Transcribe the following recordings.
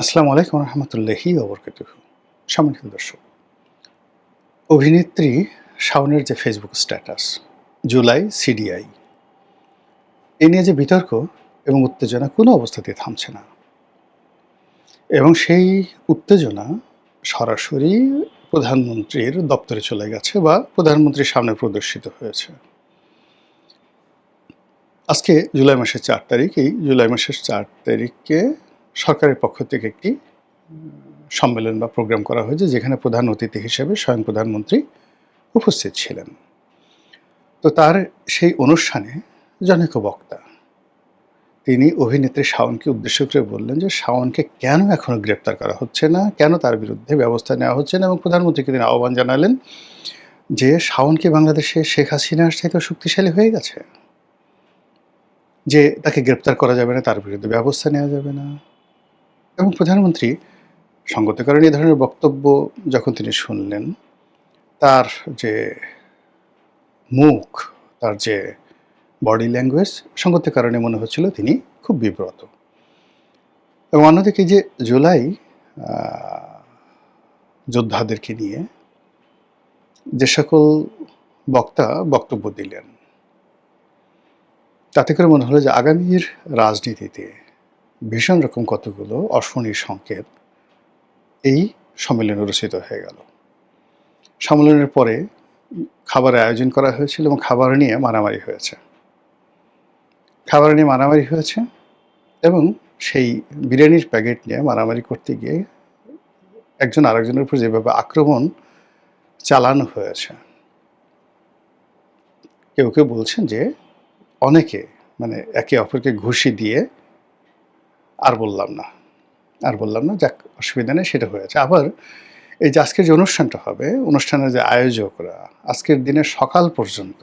আসসালামু আলাইকুম রহমতুল্লাহি ওবরকাতুহু। সম্মানিত দর্শক, অভিনেত্রী শাওনের যে ফেসবুক স্ট্যাটাস, জুলাই সিডিআই, এ নিয়ে যে বিতর্ক এবং উত্তেজনা কোনো অবস্থাতেই থামছে না, এবং সেই উত্তেজনা সরাসরি প্রধানমন্ত্রীর দপ্তরে চলে গেছে বা প্রধানমন্ত্রীর সামনে প্রদর্শিত হয়েছে। আজকে জুলাই মাসের ৪ তারিখ। এই জুলাই মাসের ৪ তারিখে সরকারের পক্ষ থেকে একটি সম্মেলন বা প্রোগ্রাম করা হয়েছে, যেখানে প্রধান অতিথি হিসেবে স্বয়ং প্রধানমন্ত্রী উপস্থিত ছিলেন। তো তার সেই অনুষ্ঠানে জনৈক বক্তা তিনি অভিনেত্রী শাওনকে উদ্দেশ্য করে বললেন যে শাওনকে কেন এখনো গ্রেপ্তার করা হচ্ছে না, কেন তার বিরুদ্ধে ব্যবস্থা নেওয়া হচ্ছে না, এবং প্রধানমন্ত্রীকে তিনি আহ্বান জানালেন যে শাওন কি বাংলাদেশে শেখ হাসিনার চাইতেও শক্তিশালী হয়ে গেছে, যে তাকে গ্রেপ্তার করা যাবে না, তার বিরুদ্ধে ব্যবস্থা নেওয়া যাবে না। এবং প্রধানমন্ত্রী সঙ্গত কারণে এই ধরনের বক্তব্য যখন তিনি শুনলেন, তার যে মুখ, তার যে বডি ল্যাঙ্গুয়েজ, সঙ্গত কারণে মনে হচ্ছিল তিনি খুব বিব্রত। এবং অন্যদিকে যে জুলাই যোদ্ধাদেরকে নিয়ে যে সকল বক্তা বক্তব্য দিলেন, তাতে করে মনে হলো যে আগামীর রাজনীতিতে ভীষণ রকম কতগুলো অশনির সংকেত এই সম্মেলনে রচিত হয়ে গেল। সম্মেলনের পরে খাবারের আয়োজন করা হয়েছিল এবং খাবার নিয়ে মারামারি হয়েছে এবং সেই বিরিয়ানির প্যাকেট নিয়ে মারামারি করতে গিয়ে একজন আরেকজনের উপর যেভাবে আক্রমণ চালানো হয়েছে, কেউ কেউ বলছেন যে অনেকে মানে একে অপরকে ঘুষি দিয়ে আর বললাম না, যাক অসুবিধা নেই, সেটা হয়েছে। আবার এই যে আজকের যে অনুষ্ঠানটা হবে, অনুষ্ঠানের যে আয়োজকরা আজকের দিনের সকাল পর্যন্ত,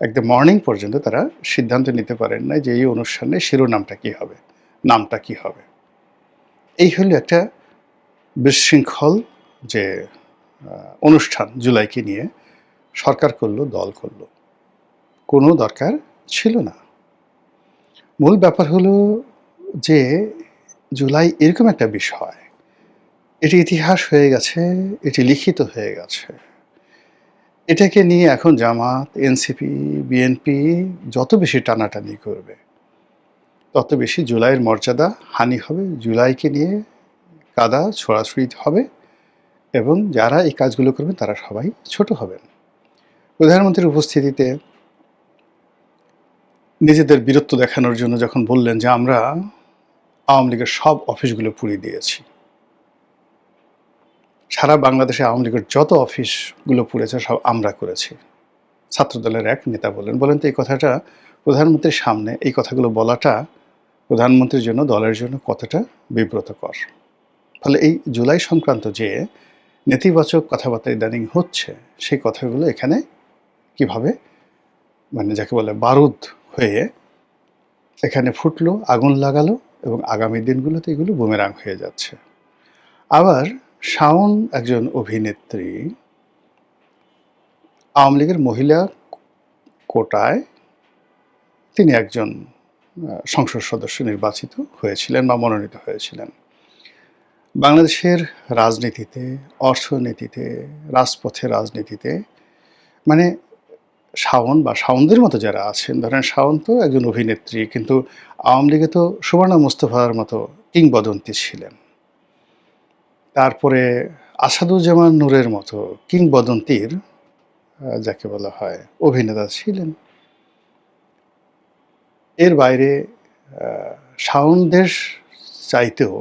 একদম মর্নিং পর্যন্ত তারা সিদ্ধান্ত নিতে পারেন না যে এই অনুষ্ঠানের শিরোনামটা কী হবে, নামটা কী হবে। এই হলো একটা বিশৃঙ্খল যে অনুষ্ঠান জুলাইকে নিয়ে সরকার করলো, দল করলো, কোনো দরকার ছিল না। মূল ব্যাপার হলো যে জুলাই এরকম একটা বিষয়, এটি ইতিহাস হয়ে গেছে, এটি লিখিত হয়ে গেছে। এটাকে নিয়ে এখন জামাত, এনসিপি, বিএনপি যত বেশি টানাটানি করবে, তত বেশি জুলাইয়ের মর্যাদা হানি হবে, জুলাইকে নিয়ে কাদা ছোড়াছুড়ি হবে, এবং যারা এই কাজগুলো করবেন তারা সবাই ছোট হবেন। প্রধানমন্ত্রীর উপস্থিতিতে নিজেদের বীরত্ব দেখানোর জন্য যখন বললেন যে আমরা আওয়ামী লীগের সব অফিসগুলো পুড়িয়ে দিয়েছি, সারা বাংলাদেশে আওয়ামী লীগের যত অফিসগুলো পুড়েছে সব আমরা করেছি, ছাত্রদলের এক নেতা বলেন তো এই কথাটা প্রধানমন্ত্রীর সামনে, এই কথাগুলো বলাটা প্রধানমন্ত্রীর জন্য, দলের জন্য কতটা বিব্রতকর। ফলে এই জুলাই সংক্রান্ত যে নেতিবাচক কথাবার্তা ইদানিং হচ্ছে, সেই কথাগুলো এখানে কিভাবে মানে যাকে বলে বারুদ হয়ে এখানে ফুটলো, আগুন লাগালো, এবং আগামী দিনগুলোতে এগুলো বুমেরাং হয়ে যাচ্ছে। আবার শাওন একজন অভিনেত্রী, আওয়ামী লীগের মহিলা কোটায় তিনি একজন সংসদ সদস্য নির্বাচিত হয়েছিলেন বা মনোনীত হয়েছিলেন। বাংলাদেশের রাজনীতিতে, অর্থনীতিতে, রাজপথের রাজনীতিতে মানে শাওন বা শাওনদের মতো যারা আছেন, ধরেন শাওন তো একজন অভিনেত্রী, কিন্তু আওয়ামী লীগে তো সুবর্ণা মুস্তফার মতো কিংবদন্তি ছিলেন। তারপরে আসাদুজ্জামান নূরের মতো কিংবদন্তির যাকে বলা হয় অভিনেতা ছিলেন। এর বাইরে শাওনদের চাইতেও,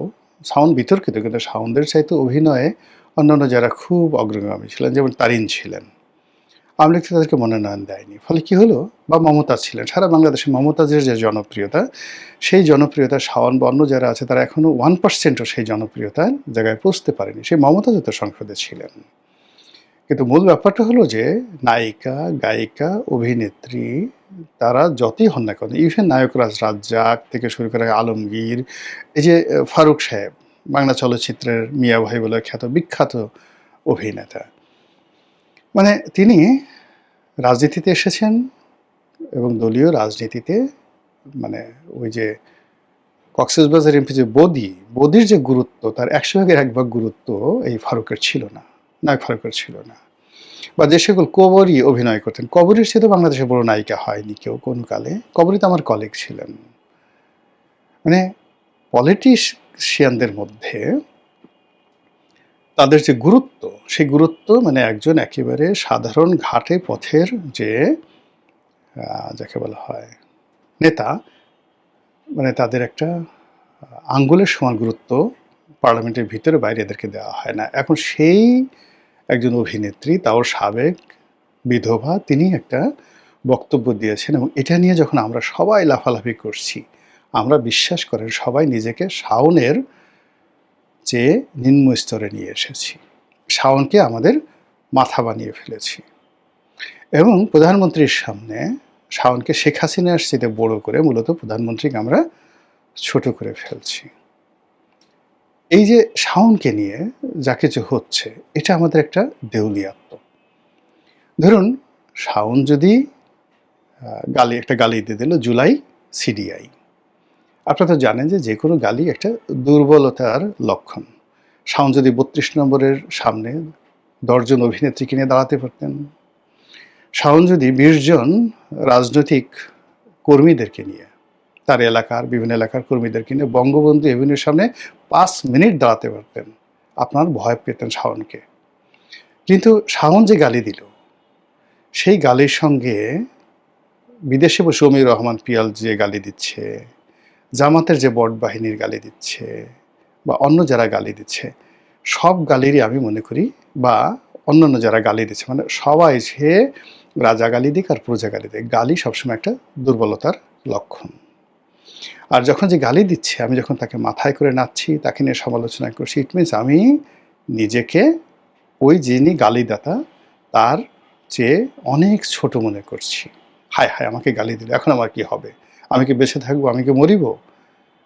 শাওন বিতর্কিত, কিন্তু শাওনদের চাইতেও অভিনয়ে অন্যান্য যারা খুব অগ্রগামী ছিলেন, যেমন তারিন ছিলেন, আওয়ামী লীগ তাদেরকে মনোনয়ন দেয়নি। ফলে কি হলো, বা মমতাজ ছিলেন, সারা বাংলাদেশে মমতাজের যে জনপ্রিয়তা, সেই জনপ্রিয়তা শাওন বা অন্য যারা আছে তারা এখনও 1%ও সেই জনপ্রিয়তার জায়গায় পৌঁছতে পারেনি। সেই মমতাজও তো সংসদে ছিলেন। কিন্তু মূল ব্যাপারটা হলো যে নায়িকা, গায়িকা, অভিনেত্রী তারা যতই হন না কেন, ইভেন নায়করাজ রাজ্জাক থেকে শুরু করে আলমগীর, এই যে ফারুক সাহেব, বাংলা চলচ্চিত্রের মিয়া ভাই বলে খ্যাত বিখ্যাত অভিনেতা, মানে তিনি রাজনীতিতে এসেছেন এবং দলীয় রাজনীতিতে মানে ওই যে কক্সবাজার এমপি যে বদির যে গুরুত্ব, তার ১০০ ভাগের ১ ভাগ গুরুত্ব এই ফারুকের ছিল না, নায়ক ফারুকের ছিল না। বা যে সকল কবরী অভিনয় করতেন, কবরীর চেয়ে তো বাংলাদেশে বড় নায়িকা হয়নি কেউ কোনো কালে। কবরী তো আমার কলিগ ছিলেন। মানে পলিটিশিয়ানদের মধ্যে তাদের যে গুরুত্ব, সেই গুরুত্ব মানে একজন একেবারে সাধারণ ঘাটে পথের যে যাকে বলা হয় নেতা, মানে তাদের একটা আঙ্গুলের সমান গুরুত্ব পার্লামেন্টের ভিতরে বাইরে এদেরকে দেওয়া হয় না। এখন সেই একজন অভিনেত্রী, তাও সাবেক বিধবা, তিনি একটা বক্তব্য দিয়েছেন এবং এটা নিয়ে যখন আমরা সবাই লাফালাফি করছি, আমরা বিশ্বাস করেন সবাই নিজেকে শাওনের যে নিম্ন স্তরে নিয়ে এসেছি, শাওনকে আমাদের মাথা বানিয়ে ফেলেছি এবং প্রধানমন্ত্রীর সামনে শাওনকে শেখ হাসিনার চেয়ে বড় করে মূলত প্রধানমন্ত্রীকে আমরা ছোট করে ফেলছি। এই যে শাওনকে নিয়ে যা কিছু হচ্ছে, এটা আমাদের একটা দেউলিয়াত্ম। ধরুন শাওন যদি একটা গালি দিয়ে দিল, জুলাই সিডিআই, আপনারা তো জানেন যে কোনো গালি একটা দুর্বলতার লক্ষণ। শাওন যদি ৩২ নম্বরের সামনে ১০ জন অভিনেত্রীকে নিয়ে দাঁড়াতে পারতেন, শাওন যদি ২০ জন রাজনৈতিক কর্মীদেরকে নিয়ে, তার এলাকার বিভিন্ন এলাকার কর্মীদেরকে নিয়ে বঙ্গবন্ধু এভিনিউর সামনে ৫ মিনিট দাঁড়াতে পারতেন, আপনার ভয় পেতেন শাওনকে। কিন্তু শাওন যে গালি দিল, সেই গালির সঙ্গে বিদেশে বসে সমীর রহমান পিয়াল যে গালি দিচ্ছে, জামাতের যে বট বাহিনীর গালি দিচ্ছে, বা অন্য যারা গালি দিচ্ছে, সব গালিরই আমি মনে করি, বা অন্যান্য যারা গালি দিচ্ছে, মানে সবাই যে রাজা গালি দিক আর প্রজা গালি দিক, গালি সবসময় একটা দুর্বলতার লক্ষণ। আর যখন যে গালি দিচ্ছে, আমি যখন তাকে মাথায় করে নাচছি, তাকে নিয়ে সমালোচনা করছি, ইট মিনস আমি নিজেকে ওই যিনি গালিদাতা তার চেয়ে অনেক ছোট মনে করছি। হায় হায়, আমাকে গালি দিল, এখন আমার কি হবে? আমি কি বেঁচে থাকবো? আমি কি মরিব?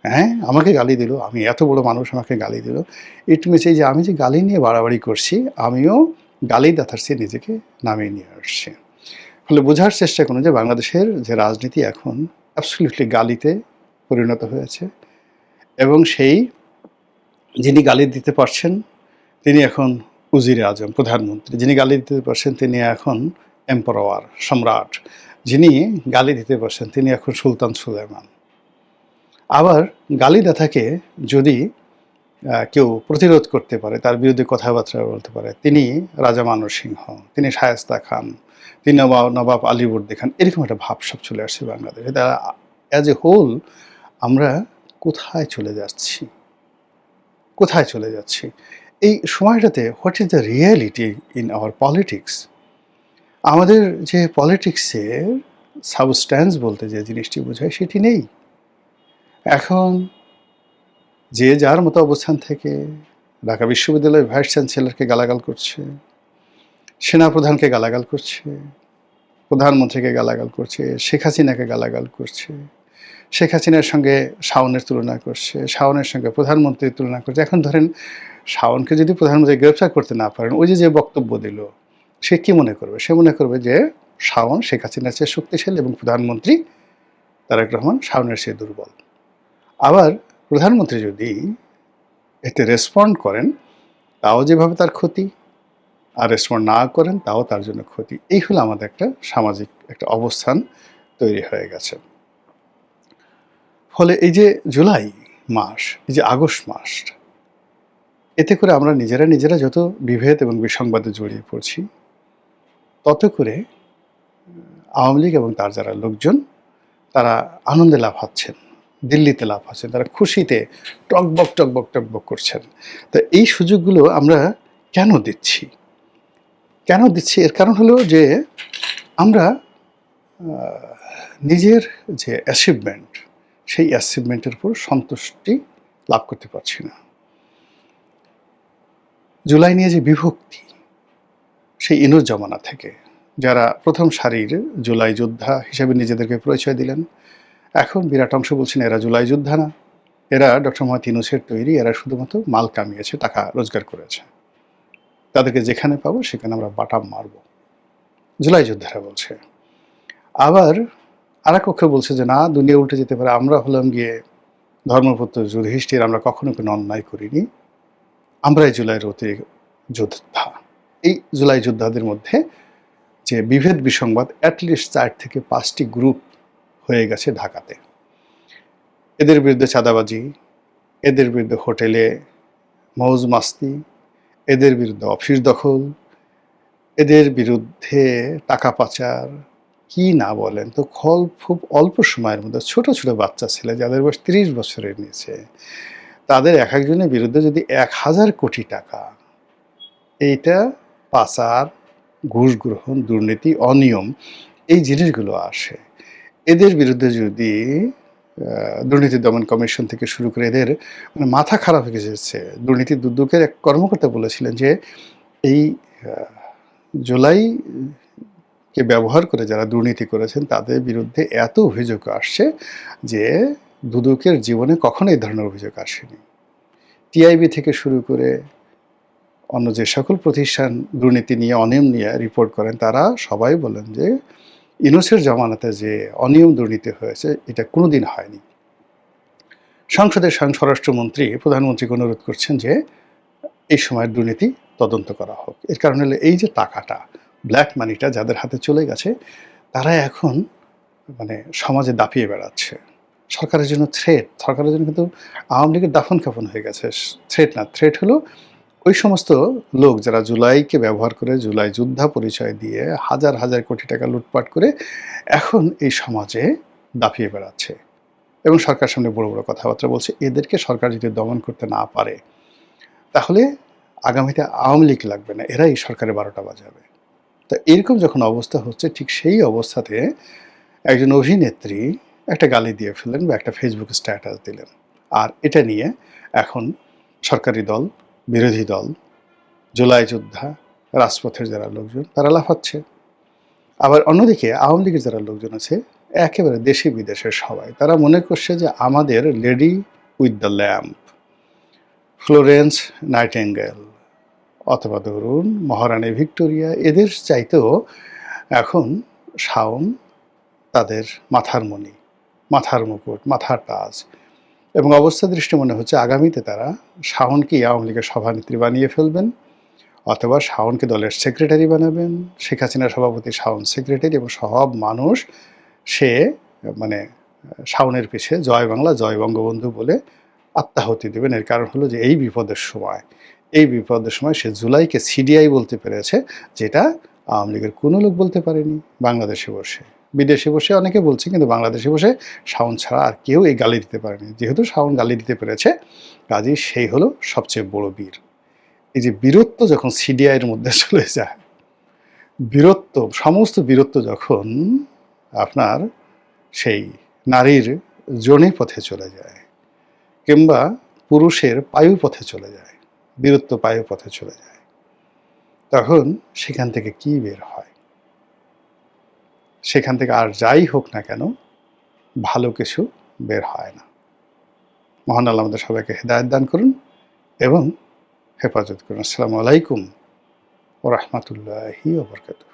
হ্যাঁ, আমাকে গালি দিল, আমি এত বড় মানুষ, আমাকে গালি দিল। ইট মিনস এই যে আমি যে গালি নিয়ে বাড়াবাড়ি করছি, আমিও গালিদাতার চেয়ে নিজেকে নামিয়ে নিয়ে আসছি। ফলে বোঝার চেষ্টা করুন যে বাংলাদেশের যে রাজনীতি এখন অ্যাবসলিউটলি গালিতে পরিণত হয়েছে এবং সেই যিনি গালি দিতে পারছেন তিনি এখন উজিরে আজম, প্রধানমন্ত্রী। যিনি গালি দিতে পারছেন তিনি এখন এম্পারাওয়ার, সম্রাট। যিনি গালি দিতে পারছেন তিনি এখন সুলতান সুলেমান। আবার গালিদাতাকে যদি কেউ প্রতিরোধ করতে পারে, তার বিরুদ্ধে কথাবার্তা বলতে পারে, তিনি রাজা মানব সিংহ, তিনি শায়েস্তা খান, তিনি নবাব আলীবর্দী খান, এরকম একটা ভাব সব চলে আসছে বাংলাদেশে। তা অ্যাজ এ হোল আমরা কোথায় চলে যাচ্ছি? কোথায় চলে যাচ্ছি? এই সময়টাতে what is the reality in our politics? আমাদের যে পলিটিক্সের সাবস্ট্যান্স বলতে যে জিনিসটি বোঝায় সেটি নেই। এখন যে যার মতো অবস্থান থেকে ঢাকা বিশ্ববিদ্যালয়ের ভাইস চ্যান্সেলরকে গালাগাল করছে, সেনাপ্রধানকে গালাগাল করছে, প্রধানমন্ত্রীকে গালাগাল করছে, শেখ হাসিনাকে গালাগাল করছে, শেখ হাসিনার সঙ্গে শাওনের তুলনা করছে, শাওনের সঙ্গে প্রধানমন্ত্রীর তুলনা করছে। এখন ধরেন শাওনকে যদি প্রধানমন্ত্রী গ্রেফতার করতে না পারেন, ওই যে বক্তব্য দিল, সে কি মনে করবে? সে মনে করবে যে শাওন শেখ হাসিনার চেয়ে শক্তিশালী এবং প্রধানমন্ত্রী তারেক রহমান শাওনের চেয়ে দুর্বল। আবার প্রধানমন্ত্রী যদি এতে রেসপন্ড করেন, তাও যেভাবে তার ক্ষতি, আর রেসপন্ড না করেন তাও তার জন্য ক্ষতি। এই হলো আমাদের একটা সামাজিক একটা অবস্থান তৈরি হয়ে গেছে। ফলে এই যে জুলাই মাস, এই যে আগস্ট মাস, এতে করে আমরা নিজেরা যত বিভেদ এবং বিসংবাদে জড়িয়ে পড়ছি, তত করে আওয়ামী লীগ এবং তার যারা লোকজন তারা আনন্দে লাফাচ্ছেন, দিল্লিতে লাফাচ্ছেন, তারা খুশিতে টকবক করছেন। তো এই সুযোগগুলো আমরা কেন দিচ্ছি? এর কারণ হলো যে আমরা নিজের যে অ্যাচিভমেন্ট, সেই অ্যাচিভমেন্টের উপর সন্তুষ্টি লাভ করতে পারছি না। জুলাই নিয়ে যে বিভক্তি, সেই ইনুর জমানা থেকে যারা প্রথম সারির জুলাই যোদ্ধা হিসেবে নিজেদেরকে পরিচয় দিলেন, এখন বিরাট অংশ বলছেন এরা জুলাই যোদ্ধা না, এরা ডক্টর মোহাম্মদ ইউনূসের তৈরি, এরা শুধুমাত্র মাল কামিয়েছে, টাকা রোজগার করেছে, তাদেরকে যেখানে পাবো সেখানে আমরা বাটাম মারব, জুলাই যোদ্ধারা বলছে। আবার আর এক পক্ষ বলছে যে না, দুনিয়া উল্টে যেতে পারে, আমরা হলাম গিয়ে ধর্মপুত্র যুধিষ্ঠির আমরা কখনো কোনো অন্যায় করিনি, আমরাই জুলাইয়ের যোদ্ধা। এই জুলাই যোদ্ধাদের মধ্যে যে বিভেদ বিসংবাদ অ্যাটলিস্ট 4 থেকে 5টি গ্রুপ হয়ে গেছে ঢাকাতে। এদের বিরুদ্ধে চাঁদাবাজি, এদের বিরুদ্ধে হোটেলে মৌজ মাস্তি, এদের বিরুদ্ধে অফিস দখল, এদের বিরুদ্ধে টাকা পাচার, কি না বলেন তো। খুব অল্প সময়ের মধ্যে ছোট ছোট বাচ্চা ছেলে যাদের বয়স 30 বছরের নিচে, তাদের এক একজনের বিরুদ্ধে যদি 1000 কোটি টাকা, এইটা পাচার, ঘুষ গ্রহণ, দুর্নীতি, অনিয়ম, এই জিনিসগুলো আসে, এদের বিরুদ্ধে যদি দুর্নীতি দমন কমিশন থেকে শুরু করে এদের মানে মাথা খারাপ হয়ে গেছে। দুর্নীতি দুদকের এক কর্মকর্তা বলেছিলেন যে এই জুলাইকে ব্যবহার করে যারা দুর্নীতি করেছেন তাদের বিরুদ্ধে এত অভিযোগ আসছে যে দুদকের জীবনে কখনো এই ধরনের অভিযোগ আসেনি। টিআইবি থেকে শুরু করে অন্য যে সকল প্রতিষ্ঠান দুর্নীতি নিয়ে, অনিয়ম নিয়ে রিপোর্ট করেন, তারা সবাই বলেন যে ইউনূসের জমানাতে যে অনিয়ম দুর্নীতি হয়েছে এটা কোনোদিন হয়নি। সংসদের স্বরাষ্ট্রমন্ত্রী প্রধানমন্ত্রীকে অনুরোধ করছেন যে এই সময়ের দুর্নীতি তদন্ত করা হোক। এর কারণ হলো এই যে টাকাটা, ব্ল্যাক মানিটা যাদের হাতে চলে গেছে, তারা এখন মানে সমাজে দাপিয়ে বেড়াচ্ছে। সরকারের জন্য থ্রেট, সরকারের জন্য কিন্তু আওয়ামী লীগের দাফন কাফন হয়ে গেছে। থ্রেট না, থ্রেট হলো ওই সমস্ত লোক যারা জুলাইকে ব্যবহার করে, জুলাই যোদ্ধা পরিচয় দিয়ে হাজার হাজার কোটি টাকা লুটপাট করে এখন এই সমাজে দাপিয়ে বেড়াচ্ছে এবং সরকার সামনে বড় বড় কথাবার্তা বলছে। এদেরকে সরকার যদি দমন করতে না পারে তাহলে আগামীতে আওয়ামী লীগ লাগবে না, এরাই সরকারের 12টা বাজাবে। তো এরকম যখন অবস্থা হচ্ছে, ঠিক সেই অবস্থাতে একজন অভিনেত্রী একটা গালি দিয়ে ফেললেন বা একটা ফেসবুক স্ট্যাটাস দিলেন, আর এটা নিয়ে এখন সরকারি দল, বিরোধী দল, জুলাই যোদ্ধা, রাজপথের যারা লোকজন তারা লাফাচ্ছে। আবার অন্যদিকে আওয়ামী লীগের যারা লোকজন আছে একেবারে দেশি বিদেশের সবাই, তারা মনে করছে যে আমাদের lady with the lamp, Florence Nightingale অথবা ধরুন মহারানী ভিক্টোরিয়া, এদের চাইতেও এখন শাওন তাদের মাথার মণি, মাথার মুকুট, মাথার তাজ। এবং অবস্থা দৃষ্টি মনে হচ্ছে আগামীতে তারা শাওনকে আওয়ামী লীগের সভানেত্রী বানিয়ে ফেলবেন, অথবা শাওনকে দলের সেক্রেটারি বানাবেন। শেখ হাসিনার সভাপতি শাওন সেক্রেটারি, এবং সব মানুষ সে মানে শাওনের পিছে জয় বাংলা, জয় বঙ্গবন্ধু বলে আত্মাহুতি দেবেন। এর কারণ হলো যে এই বিপদের সময় সে জুলাইকে সিডিআই বলতে পেরেছে, যেটা আওয়ামী লীগের কোনো লোক বলতে পারেনি। বাংলাদেশে বসে, বিদেশে বসে অনেকে বলছে, কিন্তু বাংলাদেশে বসে শাওন ছাড়া আর কেউ এই গালি দিতে পারেনি। যেহেতু শাওন গালি দিতে পেরেছে, কাজেই সেই হলো সবচেয়ে বড় বীর। এই যে বীরত্ব যখন সিডিআইয়ের মধ্যে চলে যায়, বীরত্ব, সমস্ত বীরত্ব যখন আপনার সেই নারীর যোনি পথে চলে যায়, কিংবা পুরুষের পায়ুপথে চলে যায়, বীরত্ব পায়ুপথে চলে যায়, তখন সেখান থেকে কি বের হয়? সেখান থেকে আর যাই হোক না কেন, ভালো কিছু বের হয় না। মহান আল্লাহ আমাদের সবাইকে হেদায়েত দান করুন এবং হেফাজত করুন। আসসালামু আলাইকুম ওয়া রাহমাতুল্লাহি ওয়া বারাকাতুহু।